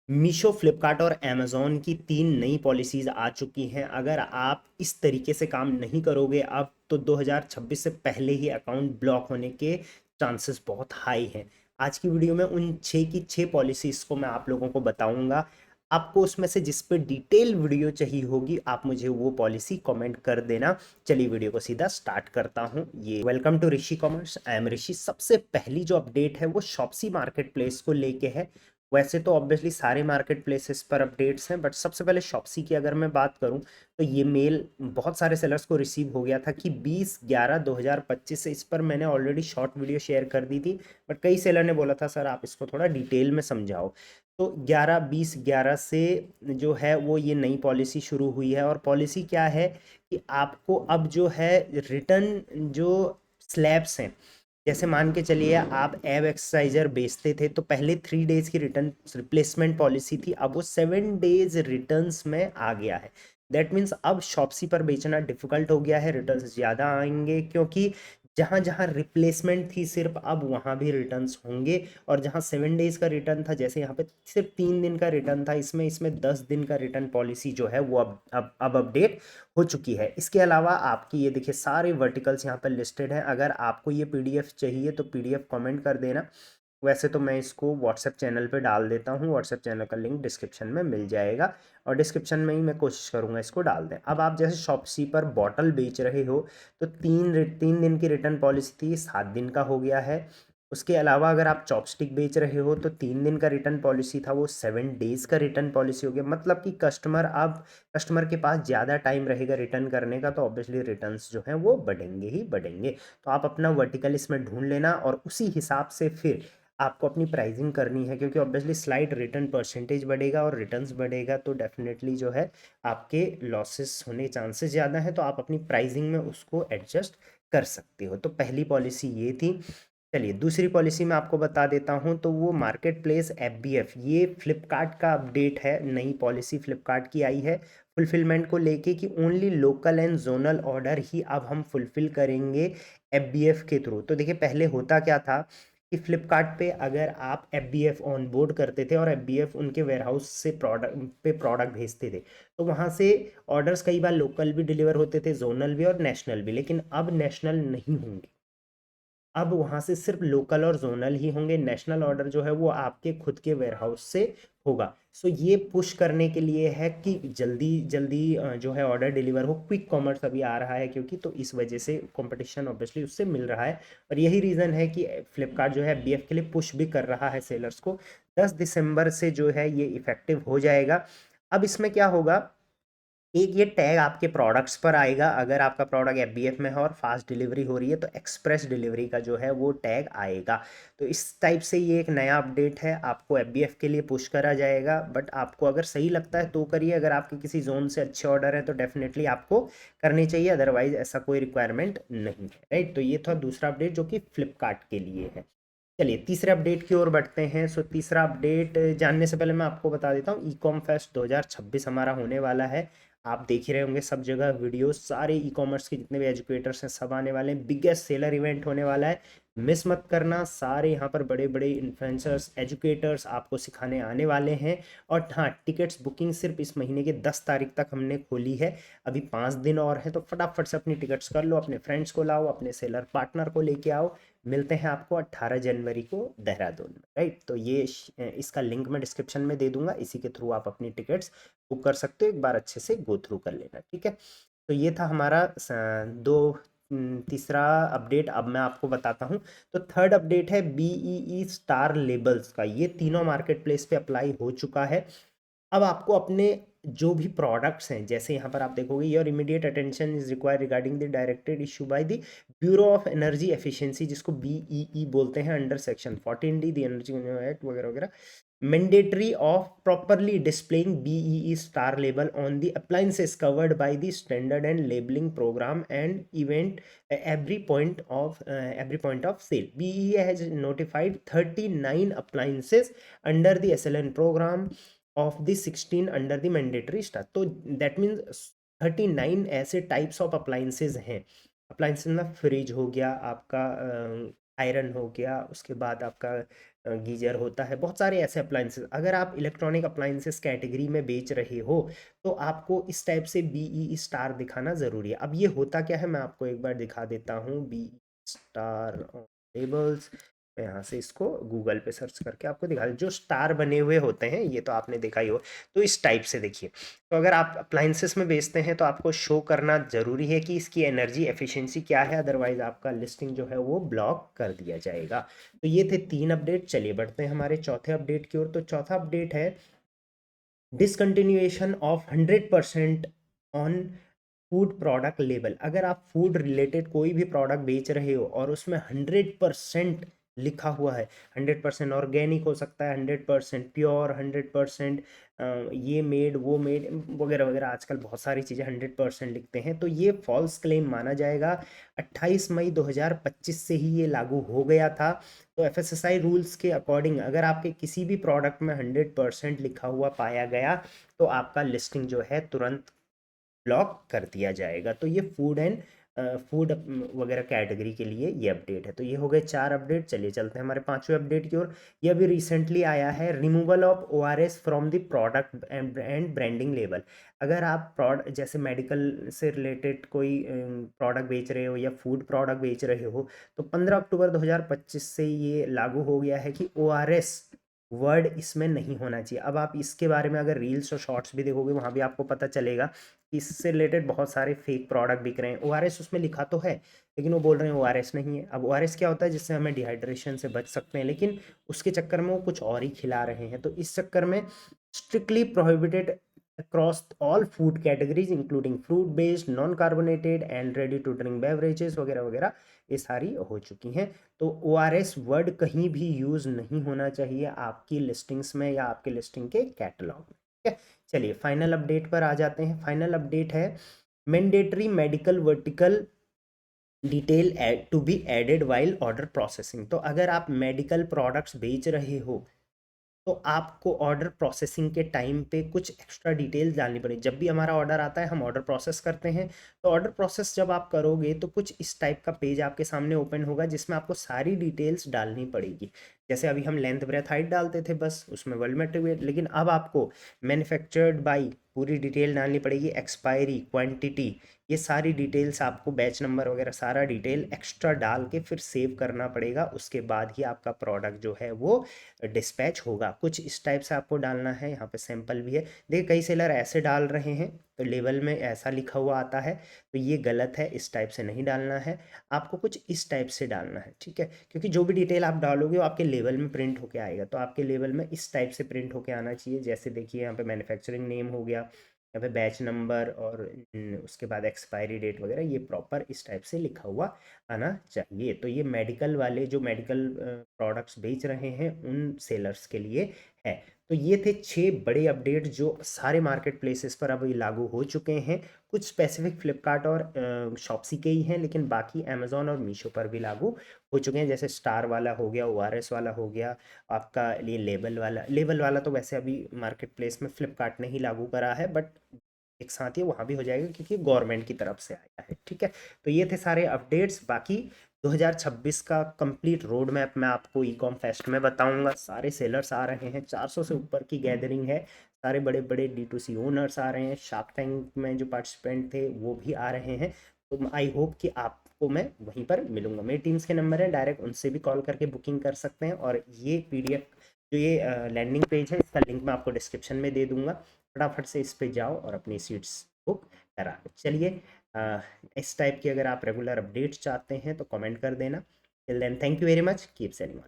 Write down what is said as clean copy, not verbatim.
मीशो, फ्लिपकार्ट और अमेज़न की 3 नई पॉलिसीज़ आ चुकी हैं। अगर आप इस तरीके से काम नहीं करोगे अब तो 2026 से पहले ही अकाउंट ब्लॉक होने के चांसेस बहुत हाई हैं। आज की वीडियो में उन 6 की 6 पॉलिसीज़ को मैं आप लोगों को बताऊंगा। आपको उसमें से जिस पे डिटेल वीडियो चाहिए होगी आप मुझे वो पॉलिसी कमेंट कर देना। चलिए वीडियो को सीधा स्टार्ट करता हूँ। ये welcome to Rishi commerce, I am Rishi. सबसे पहली जो अपडेट है वो शॉप्सी मार्केट प्लेस को लेके है। वैसे तो ऑब्वियसली सारे मार्केट प्लेसेस पर अपडेट्स हैं, बट सबसे पहले शॉप्सी की अगर मैं बात करूं तो ये मेल बहुत सारे सेलर्स को रिसीव हो गया था कि 20/11/2025 से। इस पर मैंने ऑलरेडी शॉर्ट वीडियो शेयर कर दी थी, बट कई सेलर ने बोला था सर आप इसको थोड़ा डिटेल में समझाओ। तो 11/20/11 से जो है वो ये नई पॉलिसी शुरू हुई है। और पॉलिसी क्या है कि आपको अब जो है रिटर्न जो स्लैब्स हैं, जैसे मान के चलिए आप एब एक्सरसाइजर बेचते थे तो पहले 3 डेज की रिटर्न रिप्लेसमेंट पॉलिसी थी, अब वो 7 डेज रिटर्न्स में आ गया है। दैट मीन्स अब शॉप्सी पर बेचना डिफिकल्ट हो गया है, रिटर्न्स ज़्यादा आएंगे, क्योंकि जहाँ जहाँ रिप्लेसमेंट थी सिर्फ अब वहाँ भी रिटर्न्स होंगे। और जहाँ 7 डेज का रिटर्न था, जैसे यहाँ पे सिर्फ 3 दिन का रिटर्न था, इसमें इसमें 10 दिन का रिटर्न पॉलिसी जो है वो अब अपडेट हो चुकी है। इसके अलावा आपकी ये देखिए सारे वर्टिकल्स यहाँ पर लिस्टेड हैं। अगर आपको ये पीडीएफ चाहिए तो पीडीएफ कमेंट कर देना। वैसे तो मैं इसको व्हाट्सएप चैनल पे डाल देता हूँ, व्हाट्सएप चैनल का लिंक डिस्क्रिप्शन में मिल जाएगा, और डिस्क्रिप्शन में ही मैं कोशिश करूँगा इसको डाल दें। अब आप जैसे शॉप्सी पर बॉटल बेच रहे हो तो 3 दिन की रिटर्न पॉलिसी थी, 7 दिन का हो गया है। उसके अलावा अगर आप चॉपस्टिक बेच रहे हो तो 3 दिन का रिटर्न पॉलिसी था, वो 7 डेज का रिटर्न पॉलिसी हो गया। मतलब कि कस्टमर के पास ज़्यादा टाइम रहेगा रिटर्न करने का, तो ऑब्वियसली रिटर्न्स जो हैं वो बढ़ेंगे ही बढ़ेंगे। तो आप अपना वर्टिकल इसमें ढूंढ लेना और उसी हिसाब से फिर आपको अपनी प्राइसिंग करनी है, क्योंकि ऑब्वियसली स्लाइड रिटर्न परसेंटेज बढ़ेगा और रिटर्न्स बढ़ेगा तो डेफिनेटली जो है आपके लॉसेस होने चांसेस ज़्यादा हैं, तो आप अपनी प्राइसिंग में उसको एडजस्ट कर सकते हो। तो पहली पॉलिसी ये थी। चलिए दूसरी पॉलिसी मैं आपको बता देता हूँ, तो वो मार्केट प्लेस एफबीएफ, ये फ्लिपकार्ट का अपडेट है। नई पॉलिसी फ्लिपकार्ट की आई है फुलफिलमेंट को लेके कि only local and zonal order ही अब हम फुलफिल करेंगे एफबीएफ के थ्रू। तो देखिए पहले होता क्या था कि फ्लिपकार्ट पे अगर आप एफबीएफ ऑन बोर्ड करते थे और एफबीएफ उनके वेयरहाउस से प्रोडक्ट भेजते थे, तो वहाँ से ऑर्डर्स कई बार लोकल भी डिलीवर होते थे, जोनल भी और नेशनल भी। लेकिन अब नेशनल नहीं होंगे, अब वहाँ से सिर्फ लोकल और जोनल ही होंगे। नेशनल ऑर्डर जो है वो आपके खुद के वेयरहाउस से होगा। सो ये पुश करने के लिए है कि जल्दी जल्दी जो है ऑर्डर डिलीवर हो। क्विक कॉमर्स अभी आ रहा है क्योंकि, तो इस वजह से कंपटीशन ऑब्वियसली उससे मिल रहा है। और यही रीज़न है कि फ्लिपकार्ट जो है बीएफ के लिए पुश भी कर रहा है सेलर्स को। 10 दिसंबर से जो है ये इफेक्टिव हो जाएगा। अब इसमें क्या होगा, एक ये टैग आपके प्रोडक्ट्स पर आएगा। अगर आपका प्रोडक्ट एफबीएफ में है और फास्ट डिलीवरी हो रही है तो एक्सप्रेस डिलीवरी का जो है वो टैग आएगा। तो इस टाइप से ये एक नया अपडेट है, आपको एफबीएफ के लिए पुश करा जाएगा। बट आपको अगर सही लगता है तो करिए, अगर आपके किसी जोन से अच्छे ऑर्डर है तो डेफिनेटली आपको करनी चाहिए, अदरवाइज ऐसा कोई रिक्वायरमेंट नहीं है, राइट। तो ये था दूसरा अपडेट जो कि फ्लिपकार्ट के लिए है। चलिए तीसरे अपडेट की ओर बढ़ते हैं। सो तीसरा अपडेट जानने से पहले मैं आपको बता देता हूँ, ई कॉम फेस्ट 2026 हमारा होने वाला है। आप देख ही रहे होंगे सब जगह वीडियो, सारे ई कॉमर्स के जितने भी एजुकेटर्स हैं सब आने वाले हैं। बिगेस्ट सेलर इवेंट होने वाला है, मिस मत करना। सारे यहाँ पर बड़े बड़े इन्फ्लुएंसर्स एजुकेटर्स आपको सिखाने आने वाले हैं। और हाँ, टिकट्स बुकिंग सिर्फ इस महीने के 10 तारीख तक हमने खोली है, अभी 5 दिन और है। तो फटाफट से अपनी टिकट्स कर लो, अपने फ्रेंड्स को लाओ, अपने सेलर पार्टनर को लेके आओ। मिलते हैं आपको 18 जनवरी को देहरादून में, राइट। तो ये इसका लिंक मैं डिस्क्रिप्शन में दे दूंगा, इसी के थ्रू आप अपनी टिकट्स बुक कर सकते हो। एक बार अच्छे से गो थ्रू कर लेना, ठीक है। तो ये था हमारा तीसरा अपडेट। अब मैं आपको बताता हूँ। तो थर्ड अपडेट है बीईई स्टार लेबल्स का। ये तीनों मार्केट प्लेस पे अप्लाई हो चुका है। अब आपको अपने जो भी प्रोडक्ट्स हैं, जैसे यहाँ पर आप देखोगे, your immediate attention is required regarding the directed issue by the bureau of energy efficiency, जिसको बीईई बोलते हैं, under section 14D the energy act वगैरह वगैरह। mandatory of properly displaying BEE star label on the appliances covered by the standard and labeling program and event every point of sale. BEE has notified 39 appliances under the SLN program of the 16 under the mandatory star. तो that means 39 ऐसे types of appliances हैं। Appliances में fridge हो गया आपका, iron हो गया, उसके बाद आपका गीजर होता है, बहुत सारे ऐसे अप्लाइंसेस। अगर आप इलेक्ट्रॉनिक अप्लाइंसेस कैटेगरी में बेच रहे हो तो आपको इस टाइप से BEE स्टार दिखाना ज़रूरी है। अब ये होता क्या है, मैं आपको एक बार दिखा देता हूँ। BEE स्टार लेबल्स, मैं यहाँ से इसको गूगल पे सर्च करके आपको दिखा जो स्टार बने हुए होते हैं, ये तो आपने देखा ही हो। तो इस टाइप से देखिए, तो अगर आप अप्लाइंसेस में बेचते हैं तो आपको शो करना ज़रूरी है कि इसकी एनर्जी एफिशिएंसी क्या है, अदरवाइज आपका लिस्टिंग जो है वो ब्लॉक कर दिया जाएगा। तो ये थे 3 अपडेट। चलिए बढ़ते हैं हमारे चौथे अपडेट की ओर। तो चौथा अपडेट है discontinuation of 100% on food product label. अगर आप फूड रिलेटेड कोई भी प्रोडक्ट बेच रहे हो और उसमें 100% लिखा हुआ है, 100% ऑर्गेनिक हो सकता है, 100% प्योर, 100% ये मेड वो मेड वगैरह वगैरह, आजकल बहुत सारी चीज़ें 100% लिखते हैं, तो ये फॉल्स क्लेम माना जाएगा। 28 मई 2025 से ही ये लागू हो गया था। तो FSSAI रूल्स के अकॉर्डिंग अगर आपके किसी भी प्रोडक्ट में 100% लिखा हुआ पाया गया तो आपका लिस्टिंग जो है तुरंत ब्लॉक कर दिया जाएगा। तो ये फूड वगैरह कैटेगरी के लिए ये अपडेट है। तो ये हो गए 4 अपडेट। चलिए चलते हैं हमारे 5वें अपडेट की ओर। ये अभी रिसेंटली आया है, removal of ORS from the product and branding label. अगर आप प्रोडक्ट जैसे मेडिकल से रिलेटेड कोई प्रोडक्ट बेच रहे हो या फूड प्रोडक्ट बेच रहे हो तो 15 अक्टूबर 2025 से ये लागू हो गया है कि ORS वर्ड इसमें नहीं होना चाहिए। अब आप इसके बारे में अगर रील्स और शॉर्ट्स भी देखोगे वहाँ भी आपको पता चलेगा कि इससे रिलेटेड बहुत सारे फेक प्रोडक्ट बिक रहे हैं। ORS उसमें लिखा तो है लेकिन वो बोल रहे हैं ORS नहीं है। अब ORS क्या होता है, जिससे हमें डिहाइड्रेशन से बच सकते हैं, लेकिन उसके चक्कर में वो कुछ और ही खिला रहे हैं। तो इस चक्कर में strictly prohibited across all food categories including fruit based non carbonated and ready to drink beverages वगैरह वगैरह ये सारी हो चुकी हैं। तो ORS वर्ड कहीं भी यूज़ नहीं होना चाहिए आपकी लिस्टिंग्स में या आपके लिस्टिंग के कैटलॉग में। ठीक है, चलिए फाइनल अपडेट पर आ जाते हैं। फाइनल अपडेट है mandatory medical vertical detail to be added while order processing. तो अगर आप मेडिकल प्रोडक्ट्स बेच रहे हो तो आपको ऑर्डर प्रोसेसिंग के टाइम पे कुछ एक्स्ट्रा डिटेल्स डालनी पड़ेगी। जब भी हमारा ऑर्डर आता है हम ऑर्डर प्रोसेस करते हैं, तो ऑर्डर प्रोसेस जब आप करोगे तो कुछ इस टाइप का पेज आपके सामने ओपन होगा जिसमें आपको सारी डिटेल्स डालनी पड़ेगी। जैसे अभी हम लेंथ ब्रेथ हाइट डालते थे बस, उसमें वर्ल्ड मेट्रिक वेट, लेकिन अब आपको मैन्युफैक्चर्ड बाई पूरी डिटेल डालनी पड़ेगी, एक्सपायरी, क्वांटिटी, ये सारी डिटेल्स आपको, बैच नंबर वगैरह सारा डिटेल एक्स्ट्रा डाल के फिर सेव करना पड़ेगा। उसके बाद ही आपका प्रोडक्ट जो है वो डिस्पैच होगा। कुछ इस टाइप से आपको डालना है। यहाँ पे सैंपल भी है, देखिए कई सेलर ऐसे डाल रहे हैं तो लेवल में ऐसा लिखा हुआ आता है, तो ये गलत है, इस टाइप से नहीं डालना है, आपको कुछ इस टाइप से डालना है। ठीक है, क्योंकि जो भी डिटेल आप डालोगे वो आपके लेवल में प्रिंट होके आएगा, तो आपके लेवल में इस टाइप से प्रिंट होके आना चाहिए। जैसे देखिए यहाँ पे मैन्युफैक्चरिंग नेम हो गया, यहाँ पे बैच नंबर और उसके बाद एक्सपायरी डेट वगैरह, ये प्रॉपर इस टाइप से लिखा हुआ आना चाहिए। तो ये मेडिकल वाले जो मेडिकल प्रोडक्ट्स बेच रहे हैं उन सेलर्स के लिए है। तो ये थे 6 बड़े अपडेट जो सारे मार्केट प्लेसेस पर अभी लागू हो चुके हैं। कुछ स्पेसिफिक फ्लिपकार्ट और शॉप्सी के ही हैं, लेकिन बाकी अमेजोन और मीशो पर भी लागू हो चुके हैं। जैसे स्टार वाला हो गया, ORS वाला हो गया आपका, ये लेबल वाला तो वैसे अभी मार्केट प्लेस में फ्लिपकार्ट ने ही लागू करा है, बट एक साथ ही वहाँ भी हो जाएगा क्योंकि गवर्नमेंट की तरफ से आया है। ठीक है, तो ये थे सारे अपडेट्स। बाकी 2026 का कंप्लीट रोड मैप मैं आपको ईकॉम फेस्ट में बताऊंगा। सारे सेलर्स आ रहे हैं, 400 से ऊपर की गैदरिंग है, सारे बड़े बड़े D2C ओनर्स आ रहे हैं, शार्क टैंक में जो पार्टिसिपेंट थे वो भी आ रहे हैं। तो आई होप कि आपको मैं वहीं पर मिलूंगा। मेरी टीम्स के नंबर है, डायरेक्ट उनसे भी कॉल करके बुकिंग कर सकते हैं। और ये PDF जो ये लैंडिंग पेज है, इसका लिंक मैं आपको डिस्क्रिप्शन में दे दूंगा, फटाफट से इस पे जाओ और अपनी सीट्स बुक करा लो। चलिए इस टाइप की अगर आप रेगुलर अपडेट्स चाहते हैं तो कमेंट कर देना। Till then thank you very much, keep selling on.